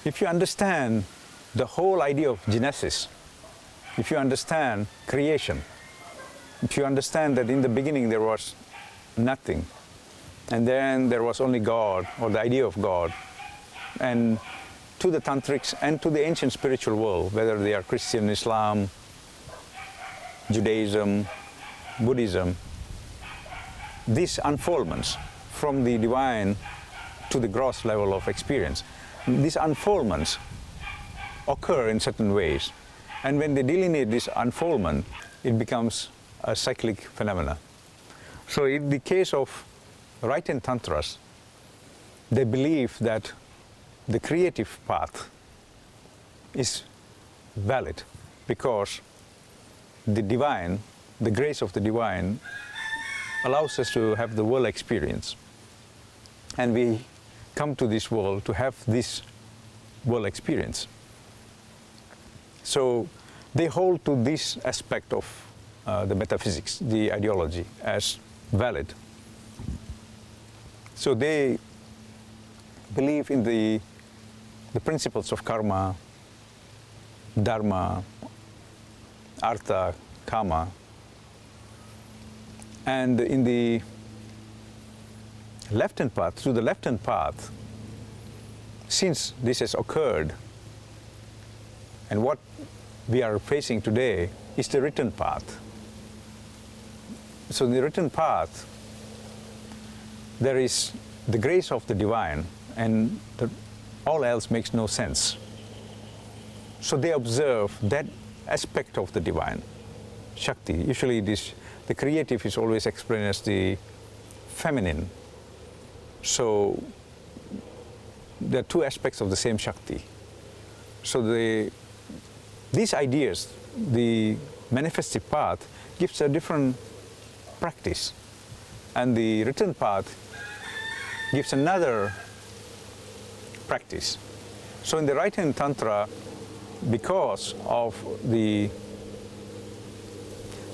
If you understand the whole idea of genesis, if you understand creation, if you understand that in the beginning there was nothing, and then there was only God, or the idea of God, and to the tantrics and to the ancient spiritual world, whether they are Christian, Islam, Judaism, Buddhism, these unfoldments from the divine to the gross level of experience, these unfoldments occur in certain ways. And when they delineate this unfoldment, it becomes a cyclic phenomena. So in the case of right-hand tantras, they believe that the creative path is valid because the divine, the grace of the divine, allows us to have the world experience. And we come to this world to have this world experience. So they hold to this aspect of the metaphysics, the ideology, as valid. So they believe in the principles of karma, dharma, artha, kama. And in the left-hand path, through the left-hand path, since this has occurred, and what we are facing today is the written path. So in the written path, there is the grace of the divine, and all else makes no sense. So they observe that aspect of the divine, Shakti. Usually the creative is always explained as the feminine. So there are two aspects of the same Shakti. So these ideas, the manifestive path, gives a different practice, and the written path gives another practice. So in the right-hand tantra, because of the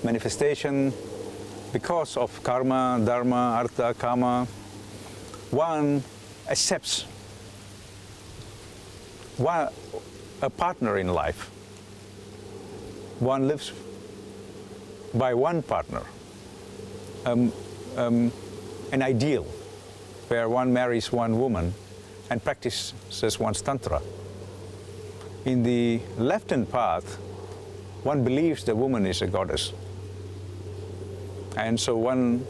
manifestation, because of karma, dharma, artha, kama, one accepts a partner in life. One lives by one partner, an ideal, where one marries one woman and practices one's tantra. In the left-hand path, one believes the woman is a goddess. And so one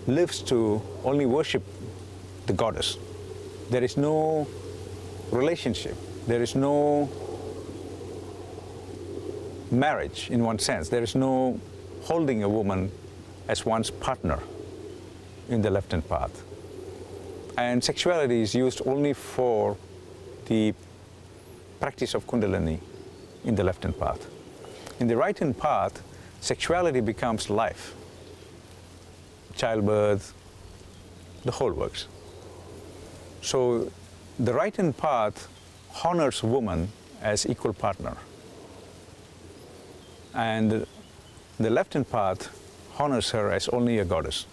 lives to only worship the goddess. There is no relationship. There is no marriage in one sense. There is no holding a woman as one's partner in the left-hand path. And sexuality is used only for the practice of Kundalini in the left-hand path. In the right-hand path, sexuality becomes life, childbirth, the whole works. So the right-hand path honors woman as equal partner, and the left-hand path honors her as only a goddess.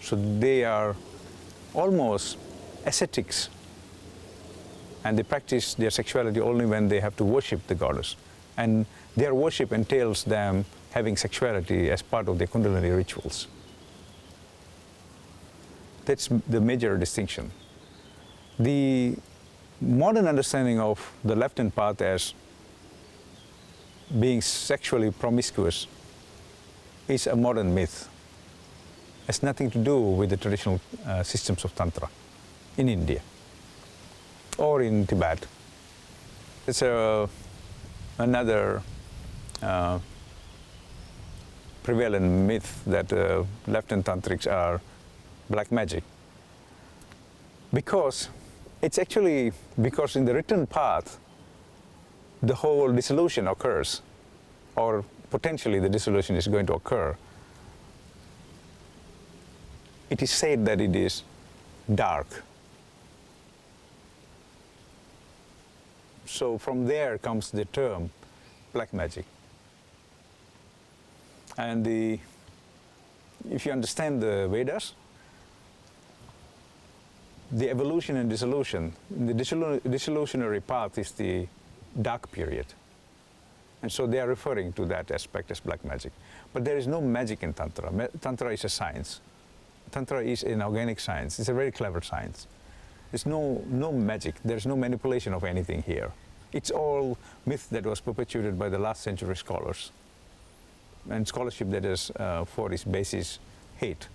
So they are almost ascetics, and they practice their sexuality only when they have to worship the goddess. And their worship entails them having sexuality as part of their Kundalini rituals. That's the major distinction. The modern understanding of the left-hand path as being sexually promiscuous is a modern myth. It has nothing to do with the traditional systems of Tantra in India or in Tibet. It's another prevalent myth that left-hand tantrics are black magic. Because it's actually because in the written path, the whole dissolution occurs, or potentially the dissolution is going to occur. It is said that it is dark. So from there comes the term black magic. And if you understand the Vedas, the evolution and dissolution, the dissolutionary path is the dark period. And so they are referring to that aspect as black magic. But there is no magic in Tantra. Tantra is a science. Tantra is an organic science. It's a very clever science. There's no magic. There's no manipulation of anything here. It's all myth that was perpetuated by the last century scholars. And scholarship that is for its basis hate.